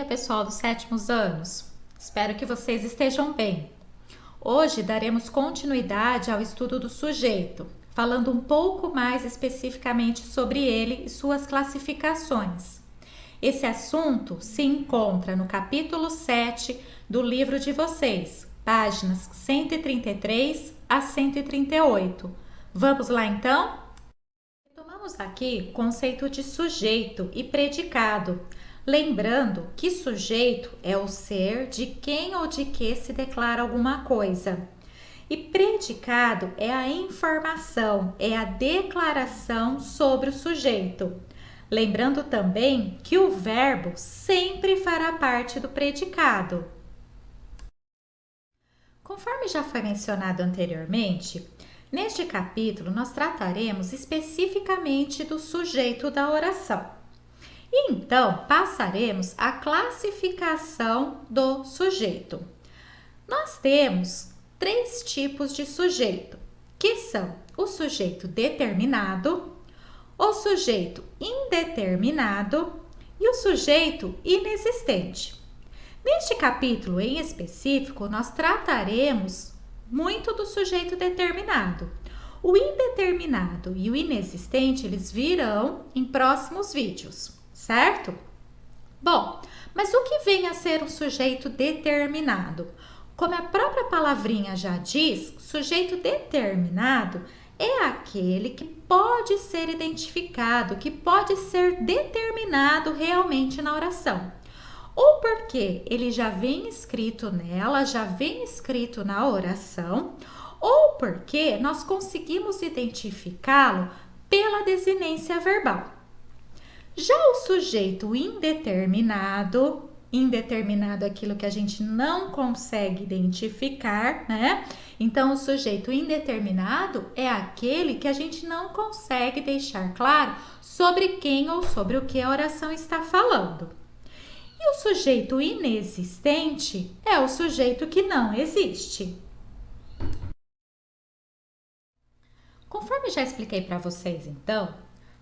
dia, pessoal dos sétimos anos. Espero que vocês estejam bem. Hoje daremos continuidade ao estudo do sujeito, falando um pouco mais especificamente sobre ele e suas classificações. Esse assunto se encontra no capítulo 7 do livro de vocês, páginas 133 a 138. Vamos lá então? Tomamos aqui o conceito de sujeito e predicado, lembrando que sujeito é o ser de quem ou de que se declara alguma coisa. E predicado é a informação, é a declaração sobre o sujeito. Lembrando também que o verbo sempre fará parte do predicado. Conforme já foi mencionado anteriormente, neste capítulo nós trataremos especificamente do sujeito da oração. E então passaremos à classificação do sujeito. Nós temos 3 tipos de sujeito, que são o sujeito determinado, o sujeito indeterminado e o sujeito inexistente. Neste capítulo em específico, nós trataremos muito do sujeito determinado. O indeterminado e o inexistente, eles virão em próximos vídeos, certo? Bom, mas o que vem a ser um sujeito determinado? Como a própria palavrinha já diz, sujeito determinado é aquele que pode ser identificado, que pode ser determinado realmente na oração. Ou porque ele já vem escrito nela, já vem escrito na oração, ou porque nós conseguimos identificá-lo pela desinência verbal. Já o sujeito indeterminado é aquilo que a gente não consegue identificar, né? Então, o sujeito indeterminado é aquele que a gente não consegue deixar claro sobre quem ou sobre o que a oração está falando. E o sujeito inexistente é o sujeito que não existe. Conforme já expliquei para vocês, então,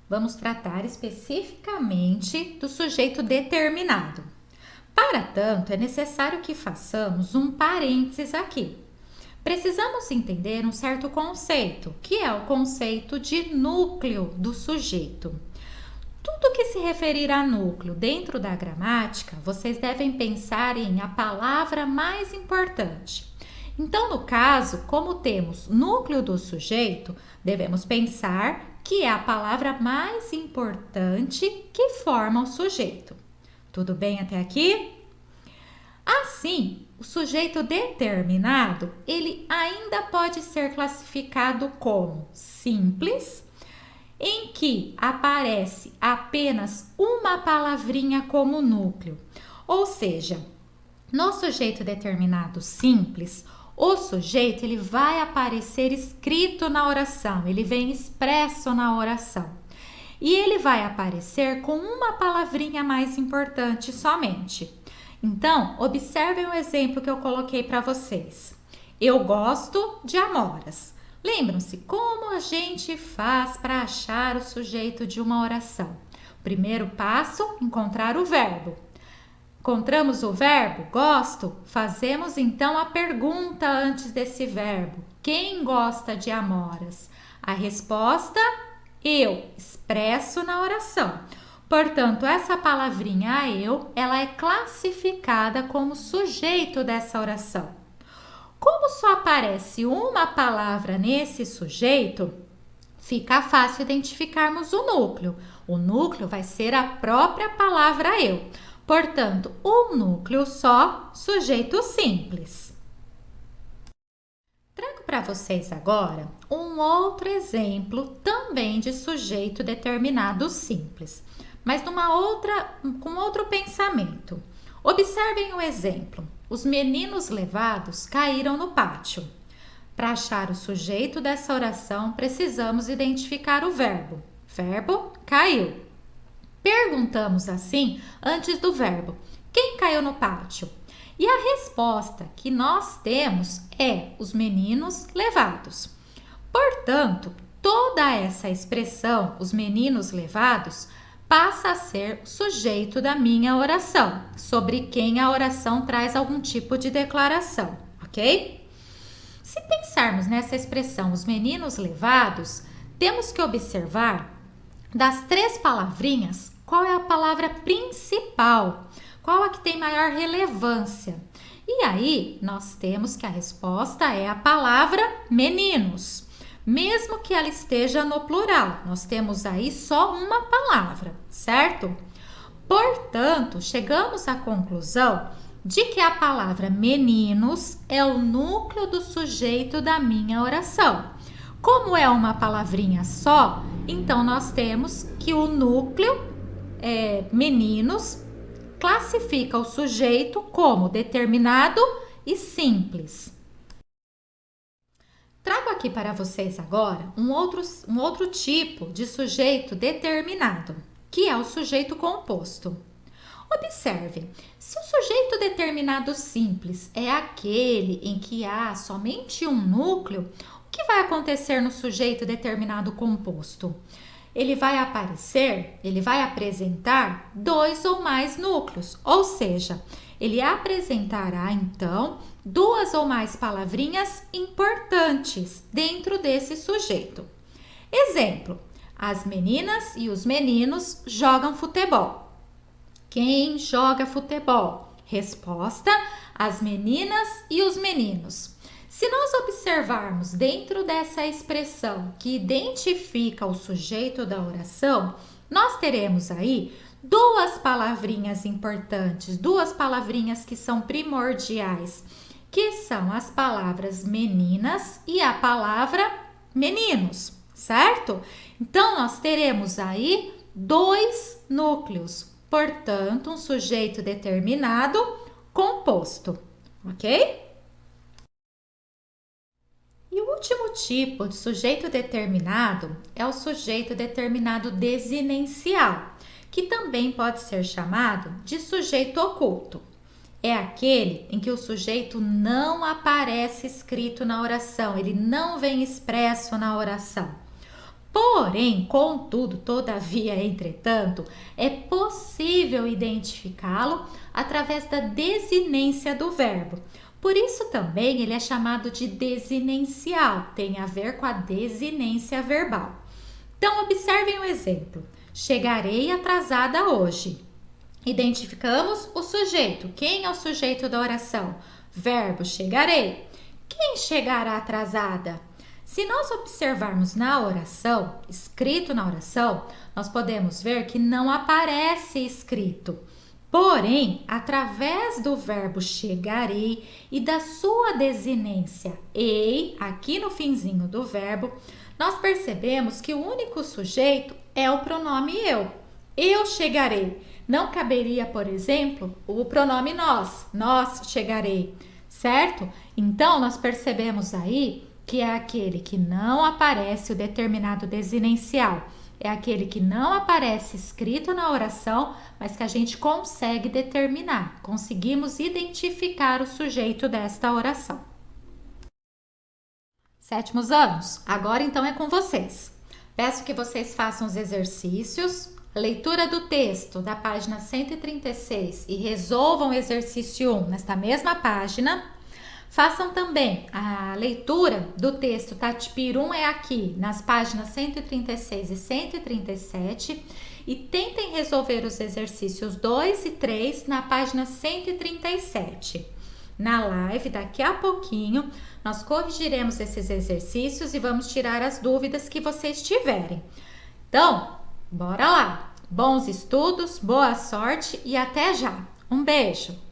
vamos tratar especificamente do sujeito determinado. Para tanto, é necessário que façamos um parênteses aqui. Precisamos entender um certo conceito, que é o conceito de núcleo do sujeito. Tudo que se referir a núcleo dentro da gramática, vocês devem pensar em a palavra mais importante. Então, no caso, como temos núcleo do sujeito, devemos pensar que é a palavra mais importante que forma o sujeito. Tudo bem até aqui? Assim, o sujeito determinado, ele ainda pode ser classificado como simples, em que aparece apenas uma palavrinha como núcleo. Ou seja, no sujeito determinado simples, o sujeito ele vai aparecer escrito na oração, ele vem expresso na oração. E ele vai aparecer com uma palavrinha mais importante somente. Então, observem o exemplo que eu coloquei para vocês. Eu gosto de amoras. Lembram-se como a gente faz para achar o sujeito de uma oração? Primeiro passo, encontrar o verbo. Encontramos o verbo, gosto? Fazemos então a pergunta antes desse verbo. Quem gosta de amoras? A resposta, eu, expresso na oração. Portanto, essa palavrinha eu, ela é classificada como sujeito dessa oração. Como só aparece uma palavra nesse sujeito, fica fácil identificarmos o núcleo. O núcleo vai ser a própria palavra eu. Portanto, um núcleo só, sujeito simples. Trago para vocês agora um outro exemplo também de sujeito determinado simples, mas com outro pensamento. Observem o exemplo. Os meninos levados caíram no pátio. Para achar o sujeito dessa oração, precisamos identificar o verbo. Verbo, caiu. Perguntamos assim, antes do verbo, quem caiu no pátio? E a resposta que nós temos é os meninos levados. Portanto, toda essa expressão, os meninos levados, passa a ser o sujeito da minha oração, sobre quem a oração traz algum tipo de declaração, ok? Se pensarmos nessa expressão, os meninos levados, temos que observar das 3 palavrinhas, qual é a palavra principal, qual a que tem maior relevância. E aí, nós temos que a resposta é a palavra meninos. Mesmo que ela esteja no plural, nós temos aí só uma palavra, certo? Portanto, chegamos à conclusão de que a palavra meninos é o núcleo do sujeito da minha oração. Como é uma palavrinha só, então nós temos que o núcleo meninos classifica o sujeito como determinado e simples. Trago aqui para vocês agora um outro tipo de sujeito determinado, que é o sujeito composto. Observe, se o sujeito determinado simples é aquele em que há somente um núcleo, o que vai acontecer no sujeito determinado composto? Ele vai apresentar 2 ou mais núcleos, ou seja, ele apresentará então 2 ou mais palavrinhas importantes dentro desse sujeito. Exemplo: as meninas e os meninos jogam futebol. Quem joga futebol? Resposta: as meninas e os meninos. Se nós observarmos dentro dessa expressão que identifica o sujeito da oração, nós teremos aí 2 palavrinhas importantes, 2 palavrinhas que são primordiais, que são as palavras meninas e a palavra meninos, certo? Então, nós teremos aí 2 núcleos, portanto, um sujeito determinado composto, ok? E o último tipo de sujeito determinado é o sujeito determinado desinencial, que também pode ser chamado de sujeito oculto. É aquele em que o sujeito não aparece escrito na oração, ele não vem expresso na oração. Porém, contudo, todavia, entretanto, é possível identificá-lo através da desinência do verbo. Por isso também ele é chamado de desinencial, tem a ver com a desinência verbal. Então, observem o exemplo. Chegarei atrasada hoje. Identificamos o sujeito. Quem é o sujeito da oração? Verbo chegarei. Quem chegará atrasada? Se nós observarmos na oração, escrito na oração, nós podemos ver que não aparece escrito. Porém, através do verbo chegarei e da sua desinência ei, aqui no finzinho do verbo, nós percebemos que o único sujeito é o pronome eu. Eu chegarei. Não caberia, por exemplo, o pronome nós chegarei, certo? Então, nós percebemos aí que é aquele que não aparece o determinado desinencial. É aquele que não aparece escrito na oração, mas que a gente consegue determinar. Conseguimos identificar o sujeito desta oração. 7º anos, agora então é com vocês. Peço que vocês façam os exercícios, leitura do texto da página 136 e resolvam o exercício 1 nesta mesma página. Façam também a leitura do texto Tatipirum é aqui, nas páginas 136 e 137 e tentem resolver os exercícios 2 e 3 na página 137. Na live, daqui a pouquinho, nós corrigiremos esses exercícios e vamos tirar as dúvidas que vocês tiverem. Então, bora lá! Bons estudos, boa sorte e até já! Um beijo!